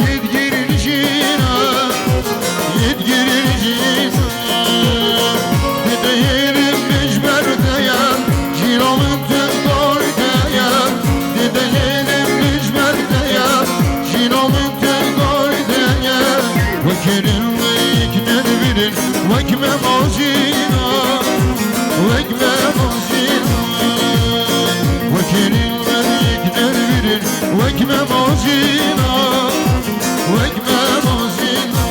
yedgirin jina, yedgirin jina. Dede yerim mecberdeyem, jinamın tüm doydayem. Dede yerim mecberdeyem, jinamın tüm doydayem. Vekirim vekner bilir, vekmem azina, vekmem azina. Vekirim vekner bilir, vekmem azina, vekmem azina.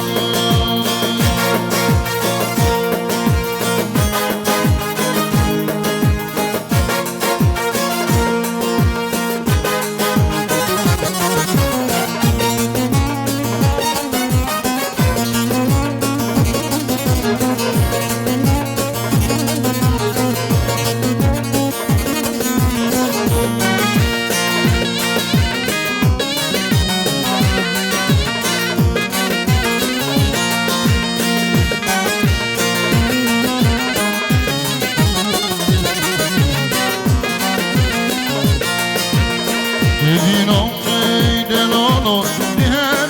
Dedin o meyden onu diğer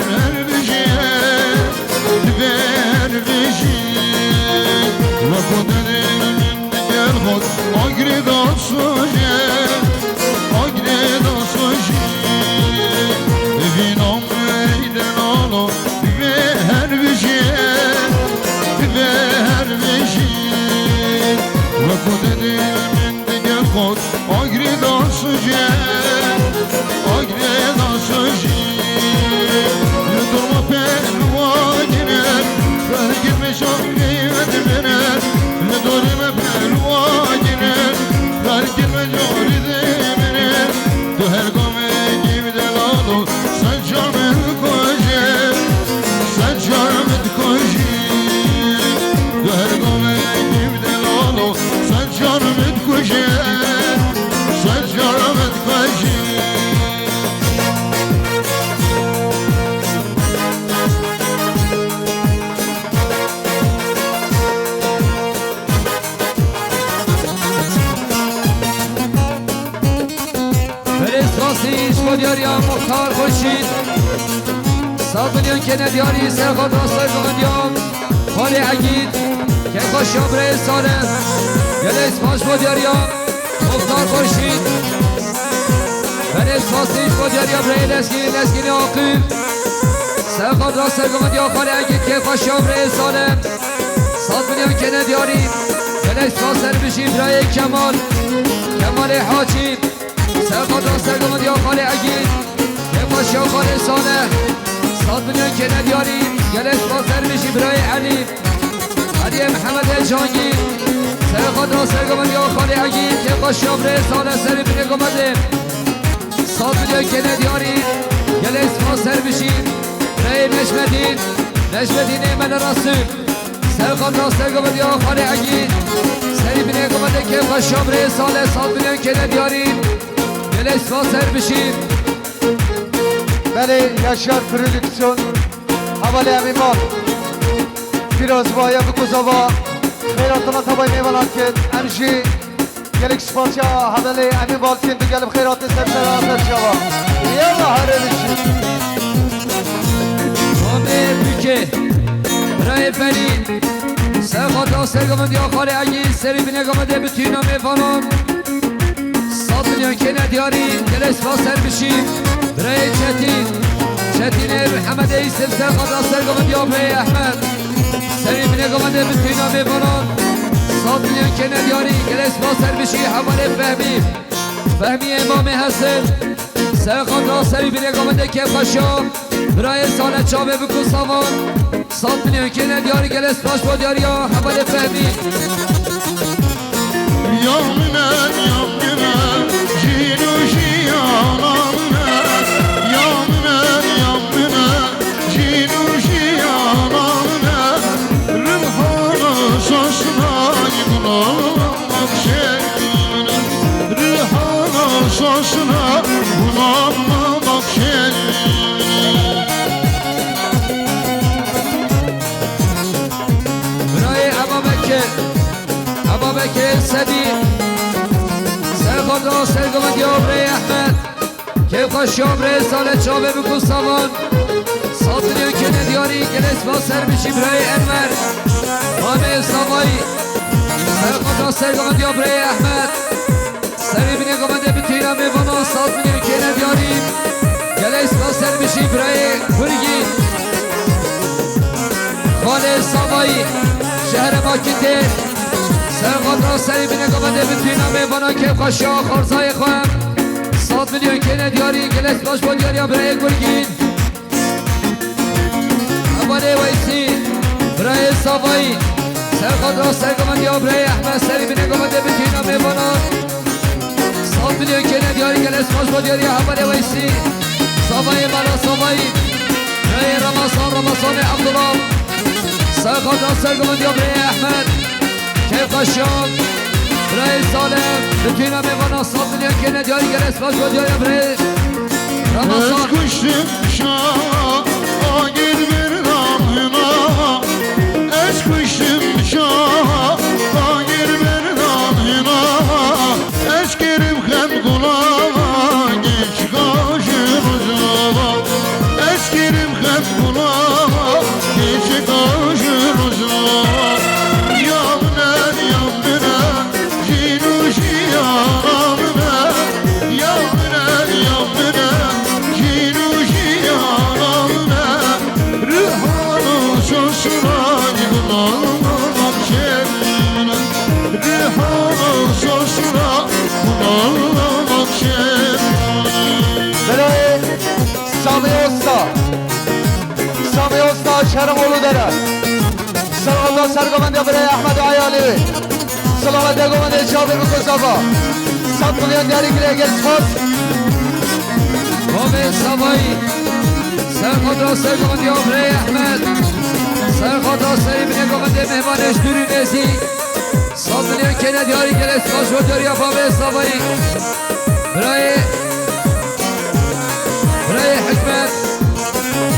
vervişin Lako dedim gel hot agri da soje agri da soje Dedin o meyden onu diğer vervişin Lako dedim gel hot agri da soje agri da soje Durma pelvanine Fergit me şahkiyet bine Durma pelvanine Fergit me şahkiyet bine Tu her gome gibi delalo Sen canım koje Sen canım koje Tu her gome gibi delalo Sen canım koje Sen canım koje دیاری مختار خوشید 100 میلیون که ندیاری سرخواد راستای بغندیام خالی عگید که خوشیام رئیس ساله یل اسماش با دیاریم مختار خوشید بل اسماسیش با دیاریم رئیس لسگینی آقیب سرخواد راستای بغندیام خالی عگید که خوشیام رئیس ساله 100 میلیون که ندیاری یل اسماس سر بشید رای کمال حاجی سرخواد راستای بغندیام خالی عگید باشه و خالصانه 100 میلیون که ندیاری گلش بازر میشی برای علی محمد جانگیر سرخواد را سرگمد یا خالی عگید که باشه و برای ساله سری بینه گمده 100 میلیون که ندیاری گلش بازر میشی برای نجمدین ایمن رسول سرخواد را سرگمد یا خالی عگید سری بینه گمده که باشه و برای ساله 100 میلیون که ندیاری گلش بازر میشی بله یاشار پرودکسیون حوالی امیمال پیروز بایا بکوزاوا خیراتنا تبای میوانات کن امشی گلک سپاسیا حوالی امیمال کن تو گلب خیرات سرسر آسر شوا یا نهاره بشید مامه بکه برای فرید سرخواد آسر گمد یا خالی عگید سری بینه گمده بتوینا میوانان 100 میلیون که ندیاری گلک سپاسر بشید برای چتین محمد ایسل سرخواد راستر گمد یا برای احمد سری بینه گمده بتوینا میبانان 100 میلیون که ندیاری گلس باسر بشی حوال فهمی امام حسن سرخواد راستری بینه گمده که باشم برای سال چابه بکن سامان 100 میلیون که ندیاری گلس باش با دیاری یا حوال فهمی Yaminen yaminen Cinuji yanaminen Yaminen yaminen Cinuji yanaminen Rıhana sosuna bunamak şeyine Rıhana sosuna bunamak şeyine برای ابابکر سدی سرخواد را سرگمد یا برای احمد که خوش یا برای سال چابه بکن سامان دیاری گلس با سر بشی برای انور مامه صفایی سرقادا سرگان دیا برای احمد سری بینه گمانده بتینا میوانا ساز میلیون که ندیاری گلس با سر بشی برای برگی خاله صفایی شهر ماکیته سرقادا سری بینه گمانده بتینا میوانا که قاشا خارزای خواهم 100 میلیون که ندیاری گلس باش با دیاری برای برگی اوله ویسی برای صفایی سرقاد را سرگمندی ها برای احمد سری بینه گمانده بتینا میباناد 100 میلیون که ندیاری گلس باش با دیاری اوله ویسی صفایی بالا صفایی برای رمضان عبدالله سرقاد را سرگمندی ها برای احمد کیف قشام برای سالم بتینا میباناد 100 میلیون که ندیاری گلس باش با دیاری برای رمضان kuşum şah Agir bir namına Eş kuşum şah Agir bir namına Eş kerim hem kulağa Geç kaşır uzağa Eş kerim hem kulağa Geç kaşır uzağa Yavnen yavnen Cinuşi yaramnen Yavnen yavnen Cinuşi yaramnen Rıhanı sosuna Bunalmak şerine Rıhanı sosuna Bunalmak şerine برای سامی استا سامی استا شهرم اولو داره سرقادا سرگمندی برای احمد عیالی سلامت گمانده جابر بکزابا 100 میلیون دیاری گره گل سپاس مامه صفایی سرقاد را سرگمندی ها برای احمد سرقاد را سری بینه گمانده مهمانش دوری نیسی 100 میلیون که ندیاری گلس باش با دیاری ها مامه صفایی برای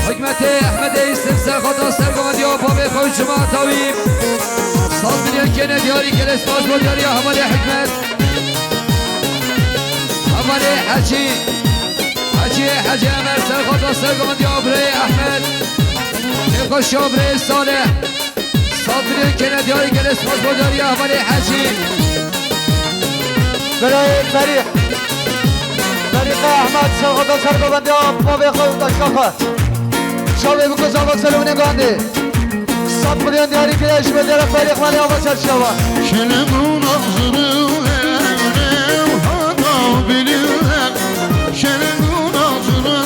حکمت احمد ایستم سرقاد را سرگمندی ها مامه خوش شما تاویم 100 میلیون که ندیاری گلس باش با دیاری ها همال حکمت همال حجی امر سرقاد را سرگمندی ها برای احمد کیف قشام برای صالح 100 میلیون که ندیاری گلس باش با دیاری ها همال حجی برای فريق احمد سرقادا سرگمندی ما به خود داشتاقه شابه بکزابا سلومنی گاندی 100 میلیون دیاری گره اشبه دیره فريق مالی آبا چرشاوا Şelemun ağzını evrim hata bilirler Şelemun ağzını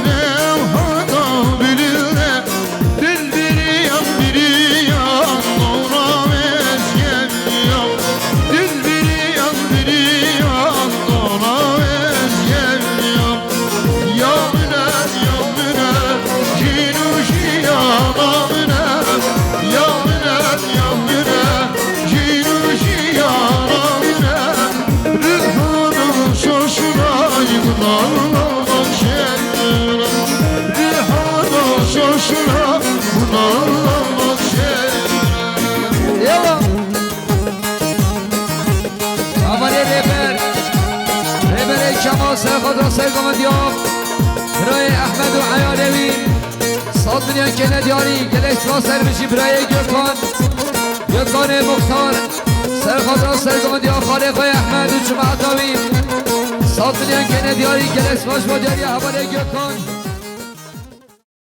evrim hata bilirler Dil biri yan Doğra vezgen yan Dil biri yan Doğra vezgen yan Yavner yavner Cinuşi yanamner Yavner yavner Cinuşi yanamner Rıhanın sosuna Bunalmak şerine Rıhanın sosuna Bunalmak şerine Yallah اولی ریبر کمال سرقاد را سرگمندی ها برای احمد و عیالوی 100 میلیون که ندیاری گلش با سر بشی برای گرکان مختار سرقاد را سرگمندی ها خالق های احمد و جمعتاوی 100 میلیون که ندیاری گلش باش با دیاری حواله گرکان